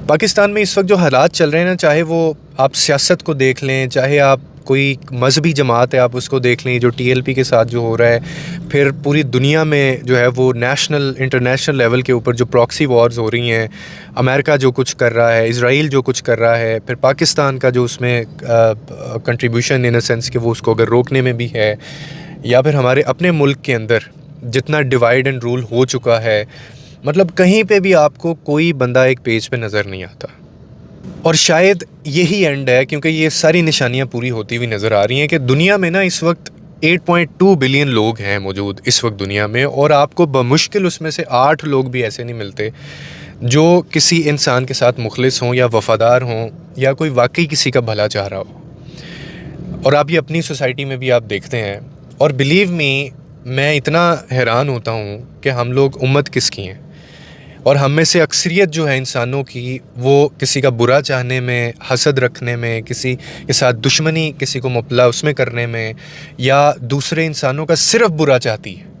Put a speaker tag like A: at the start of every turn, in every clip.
A: پاکستان میں اس وقت جو حالات چل رہے ہیں نا، چاہے وہ آپ سیاست کو دیکھ لیں، چاہے آپ کوئی مذہبی جماعت ہے آپ اس کو دیکھ لیں، جو ٹی ایل پی کے ساتھ جو ہو رہا ہے، پھر پوری دنیا میں جو ہے وہ نیشنل انٹرنیشنل لیول کے اوپر جو پراکسی وارز ہو رہی ہیں، امریکہ جو کچھ کر رہا ہے، اسرائیل جو کچھ کر رہا ہے، پھر پاکستان کا جو اس میں کنٹریبیوشن ان اے سینس کہ وہ اس کو اگر روکنے میں بھی ہے، یا پھر ہمارے اپنے ملک کے اندر جتنا ڈیوائڈ اینڈ رول ہو چکا ہے، مطلب کہیں پہ بھی آپ کو کوئی بندہ ایک پیج پہ نظر نہیں آتا. اور شاید یہی اینڈ ہے، کیونکہ یہ ساری نشانیاں پوری ہوتی ہوئی نظر آ رہی ہیں کہ دنیا میں نا اس وقت 8.2 بلین لوگ ہیں موجود اس وقت دنیا میں، اور آپ کو بمشکل اس میں سے 8 لوگ بھی ایسے نہیں ملتے جو کسی انسان کے ساتھ مخلص ہوں یا وفادار ہوں یا کوئی واقعی کسی کا بھلا چاہ رہا ہو. اور آپ یہ اپنی سوسائٹی میں بھی آپ دیکھتے ہیں. اور بلیو می، میں اتنا حیران ہوتا ہوں کہ ہم لوگ امت کس کی ہیں، اور ہم میں سے اکثریت جو ہے انسانوں کی، وہ کسی کا برا چاہنے میں، حسد رکھنے میں، کسی کے ساتھ دشمنی کسی کو مبتلا اس میں کرنے میں، یا دوسرے انسانوں کا صرف برا چاہتی ہے،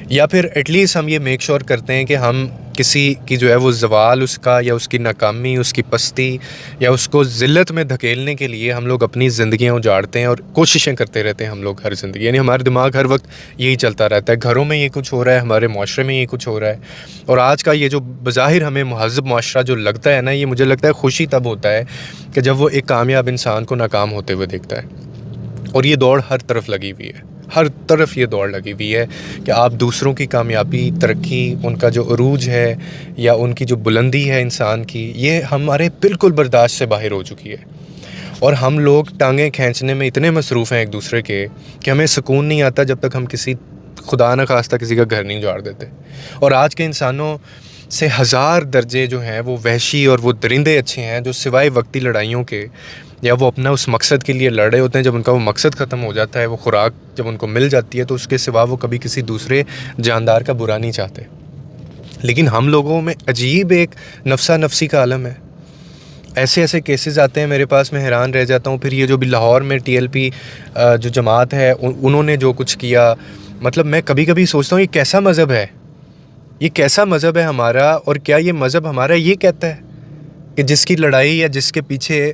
A: یا پھر ایٹ لیسٹ ہم یہ میک شور کرتے ہیں کہ ہم کسی کی جو ہے وہ زوال اس کا، یا اس کی ناکامی، اس کی پستی، یا اس کو ذلت میں دھکیلنے کے لیے ہم لوگ اپنی زندگیاں اجاڑتے ہیں اور کوششیں کرتے رہتے ہیں ہم لوگ ہر زندگی. یعنی ہمارے دماغ ہر وقت یہی چلتا رہتا ہے، گھروں میں یہ کچھ ہو رہا ہے، ہمارے معاشرے میں یہ کچھ ہو رہا ہے. اور آج کا یہ جو بظاہر ہمیں مہذب معاشرہ جو لگتا ہے نا، یہ مجھے لگتا ہے خوشی تب ہوتا ہے کہ جب وہ ایک کامیاب انسان کو ناکام ہوتے ہوئے دیکھتا ہے. اور یہ دوڑ ہر طرف لگی ہوئی ہے، ہر طرف یہ دوڑ لگی ہوئی ہے کہ آپ دوسروں کی کامیابی، ترقی، ان کا جو عروج ہے یا ان کی جو بلندی ہے انسان کی، یہ ہمارے بالکل برداشت سے باہر ہو چکی ہے. اور ہم لوگ ٹانگیں کھینچنے میں اتنے مصروف ہیں ایک دوسرے کے کہ ہمیں سکون نہیں آتا جب تک ہم کسی خدا نہ خواستہ کسی کا گھر نہیں اجاڑ دیتے. اور آج کے انسانوں سے 1000 درجے جو ہیں وہ وحشی اور وہ درندے اچھے ہیں، جو سوائے وقتی لڑائیوں کے، یا وہ اپنا اس مقصد کے لیے لڑ رہے ہوتے ہیں، جب ان کا وہ مقصد ختم ہو جاتا ہے، وہ خوراک جب ان کو مل جاتی ہے، تو اس کے سوا وہ کبھی کسی دوسرے جاندار کا برا نہیں چاہتے. لیکن ہم لوگوں میں عجیب ایک نفسا نفسی کا عالم ہے. ایسے ایسے کیسز آتے ہیں میرے پاس، میں حیران رہ جاتا ہوں. پھر یہ جو بھی لاہور میں ٹی ایل پی جو جماعت ہے، انہوں نے جو کچھ کیا، مطلب میں کبھی کبھی سوچتا ہوں یہ کیسا مذہب ہے، یہ کیسا مذہب ہے ہمارا. اور کیا یہ مذہب ہمارا یہ کہتا ہے کہ جس کی لڑائی یا جس کے پیچھے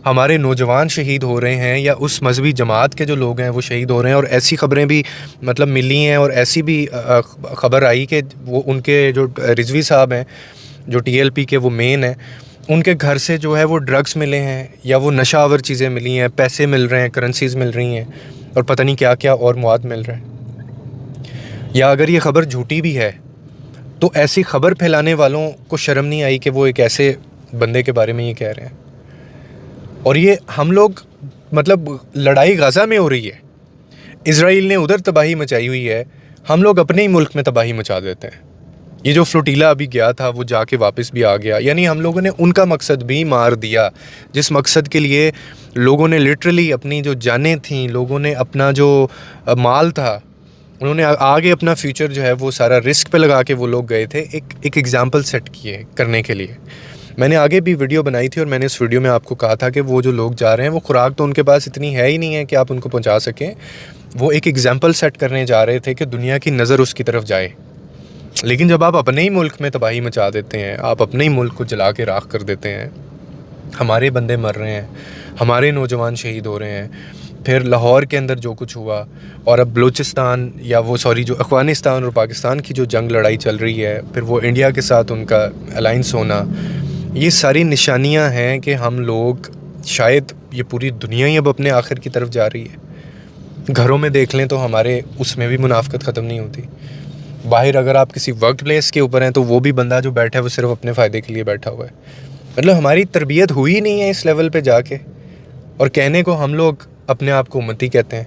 A: ہمارے نوجوان شہید ہو رہے ہیں، یا اس مذہبی جماعت کے جو لوگ ہیں وہ شہید ہو رہے ہیں. اور ایسی خبریں بھی مطلب ملی ہیں، اور ایسی بھی خبر آئی کہ وہ ان کے جو رضوی صاحب ہیں، جو ٹی ایل پی کے وہ مین ہیں، ان کے گھر سے جو ہے وہ ڈرگز ملے ہیں، یا وہ نشہ آور چیزیں ملی ہیں، پیسے مل رہے ہیں، کرنسیز مل رہی ہیں، اور پتہ نہیں کیا کیا اور مواد مل رہے ہیں. یا اگر یہ خبر جھوٹی بھی ہے تو ایسی خبر پھیلانے والوں کو شرم نہیں آئی کہ وہ ایک ایسے بندے کے بارے میں یہ کہہ رہے ہیں. اور یہ ہم لوگ مطلب لڑائی غزہ میں ہو رہی ہے، اسرائیل نے ادھر تباہی مچائی ہوئی ہے، ہم لوگ اپنے ہی ملک میں تباہی مچا دیتے ہیں. یہ جو فلوٹیلا ابھی گیا تھا وہ جا کے واپس بھی آ گیا. یعنی ہم لوگوں نے ان کا مقصد بھی مار دیا، جس مقصد کے لیے لوگوں نے لٹرلی اپنی جو جانیں تھیں، لوگوں نے اپنا جو مال تھا، انہوں نے آگے اپنا فیوچر جو ہے وہ سارا رسک پہ لگا کے وہ لوگ گئے تھے ایک ایگزامپل سیٹ کیے کرنے کے لیے. میں نے آگے بھی ویڈیو بنائی تھی، اور میں نے اس ویڈیو میں آپ کو کہا تھا کہ وہ جو لوگ جا رہے ہیں، وہ خوراک تو ان کے پاس اتنی ہے ہی نہیں ہے کہ آپ ان کو پہنچا سکیں. وہ ایک ایگزامپل سیٹ کرنے جا رہے تھے کہ دنیا کی نظر اس کی طرف جائے. لیکن جب آپ اپنے ہی ملک میں تباہی مچا دیتے ہیں، آپ اپنے ہی ملک کو جلا کے راکھ کر دیتے ہیں، ہمارے بندے مر رہے ہیں، ہمارے نوجوان شہید ہو رہے ہیں. پھر لاہور کے اندر جو کچھ ہوا، اور اب بلوچستان جو افغانستان اور پاکستان کی جو جنگ لڑائی چل رہی ہے، پھر وہ انڈیا کے ساتھ ان کا الائنس ہونا، یہ ساری نشانیاں ہیں کہ ہم لوگ شاید یہ پوری دنیا ہی اب اپنے آخر کی طرف جا رہی ہے. گھروں میں دیکھ لیں تو ہمارے اس میں بھی منافقت ختم نہیں ہوتی. باہر اگر آپ کسی ورک پلیس کے اوپر ہیں تو وہ بھی بندہ جو بیٹھا ہے وہ صرف اپنے فائدے کے لیے بیٹھا ہوا ہے. مطلب ہماری تربیت ہوئی نہیں ہے اس لیول پہ جا کے، اور کہنے کو ہم لوگ اپنے آپ کو امتی کہتے ہیں.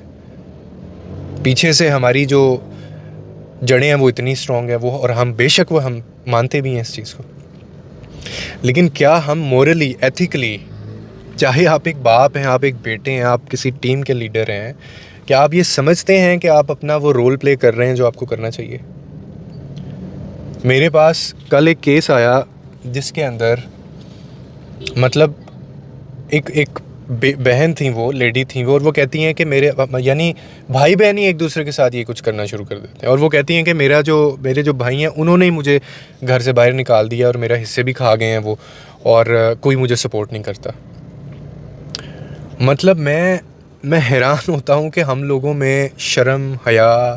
A: پیچھے سے ہماری جو جڑیں ہیں وہ اتنی اسٹرانگ ہیں، وہ، اور ہم بے شک وہ ہم مانتے بھی ہیں اس چیز کو. لیکن کیا ہم مورلی، ایتھیکلی، چاہے آپ ایک باپ ہیں، آپ ایک بیٹے ہیں، آپ کسی ٹیم کے لیڈر ہیں، کیا آپ یہ سمجھتے ہیں کہ آپ اپنا وہ رول پلے کر رہے ہیں جو آپ کو کرنا چاہیے؟ میرے پاس کل ایک کیس آیا جس کے اندر مطلب ایک بہن تھیں، وہ لیڈی تھیں وہ، اور وہ کہتی ہیں کہ یعنی بھائی بہن ہی ایک دوسرے کے ساتھ یہ کچھ کرنا شروع کر دیتے ہیں. اور وہ کہتی ہیں کہ میرے جو بھائی ہیں انہوں نے ہی مجھے گھر سے باہر نکال دیا اور میرا حصے بھی کھا گئے ہیں وہ. اور کوئی مجھے سپورٹ نہیں کرتا. مطلب میں حیران ہوتا ہوں کہ ہم لوگوں میں شرم، حیا،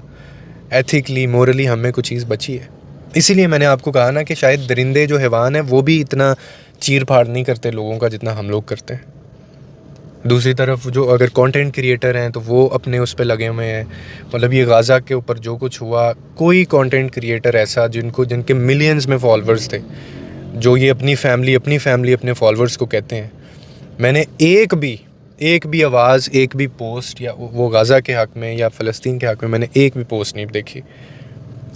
A: ایتھیکلی، مورلی ہم میں کوئی چیز بچی ہے. اسی لیے میں نے آپ کو کہا نا کہ شاید درندے جو حیوان ہیں وہ بھی اتنا چیر پھاڑ نہیں کرتے لوگوں کا جتنا ہم لوگ کرتے ہیں. دوسری طرف جو اگر کانٹینٹ کریٹر ہیں تو وہ اپنے اس پہ لگے ہوئے ہیں. مطلب یہ غازہ کے اوپر جو کچھ ہوا، کوئی کانٹینٹ کریٹر ایسا جن کے ملینز میں فالوورز تھے، جو یہ اپنی فیملی اپنے فالوورز کو کہتے ہیں، میں نے ایک بھی آواز، ایک بھی پوسٹ یا وہ غازہ کے حق میں یا فلسطین کے حق میں نے ایک بھی پوسٹ نہیں دیکھی.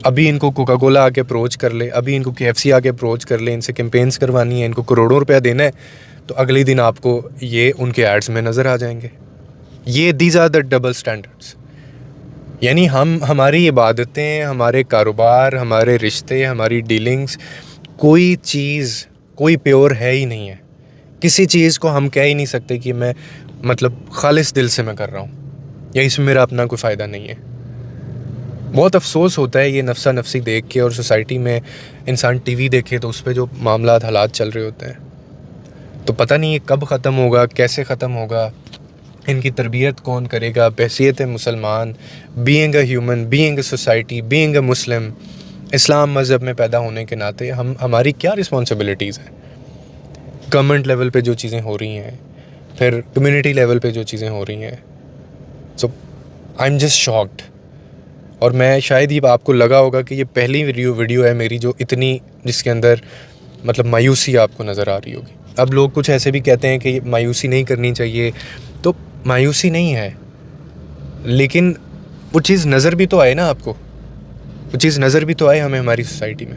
A: ابھی ان کو کوکا کولا آ کے اپروچ کر لے، ابھی ان کو KFC آ کے اپروچ کر لے، ان سے کیمپینز کروانی ہے، ان کو کروڑوں روپیہ دینا ہے، تو اگلے دن آپ کو یہ ان کے ایڈز میں نظر آ جائیں گے. These are the double standards. یعنی ہماری عبادتیں، ہمارے کاروبار، ہمارے رشتے، ہماری ڈیلنگز، کوئی پیور ہے ہی نہیں ہے. کسی چیز کو ہم کہہ ہی نہیں سکتے کہ میں مطلب خالص دل سے میں کر رہا ہوں یا اس میں میرا اپنا کوئی فائدہ نہیں ہے. بہت افسوس ہوتا ہے یہ نفسا نفسی دیکھ کے، اور سوسائٹی میں انسان ٹی وی دیکھے تو اس پہ جو معاملات، حالات چل رہے ہوتے ہیں، تو پتہ نہیں یہ کب ختم ہوگا، کیسے ختم ہوگا، ان کی تربیت کون کرے گا بحیثیت مسلمان، being a human, being a society, being a Muslim, اسلام مذہب میں پیدا ہونے کے ناطے ہماری کیا رسپانسبلٹیز ہیں. گورنمنٹ لیول پہ جو چیزیں ہو رہی ہیں، پھر کمیونٹی لیول پہ جو چیزیں ہو رہی ہیں، سو آئی ایم جسٹ شاکڈ. اور میں شاید یہ آپ کو لگا ہوگا کہ یہ پہلی ویڈیو ہے میری جو اتنی، جس کے اندر مطلب مایوسی آپ کو نظر آ رہی ہوگی. اب لوگ کچھ ایسے بھی کہتے ہیں کہ مایوسی نہیں کرنی چاہیے، تو مایوسی نہیں ہے، لیکن وہ چیز نظر بھی تو آئے نا آپ کو، وہ چیز نظر بھی تو آئے ہمیں ہماری سوسائٹی میں.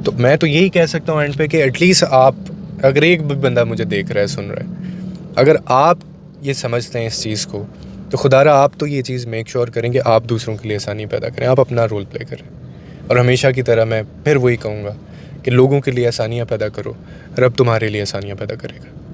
A: تو میں تو یہی کہہ سکتا ہوں اینڈ پہ کہ ایٹ لیسٹ آپ، اگر ایک بھی بندہ مجھے دیکھ رہا ہے، سن رہا ہے، اگر آپ یہ سمجھتے ہیں اس چیز کو، تو خدا را آپ تو یہ چیز میک شور کریں کہ آپ دوسروں کے لیے آسانی پیدا کریں، آپ اپنا رول پلے کریں. اور ہمیشہ کی طرح میں پھر وہی کہوں گا کہ لوگوں کے لیے آسانیاں پیدا کرو، رب تمہارے لیے آسانیاں پیدا کرے گا.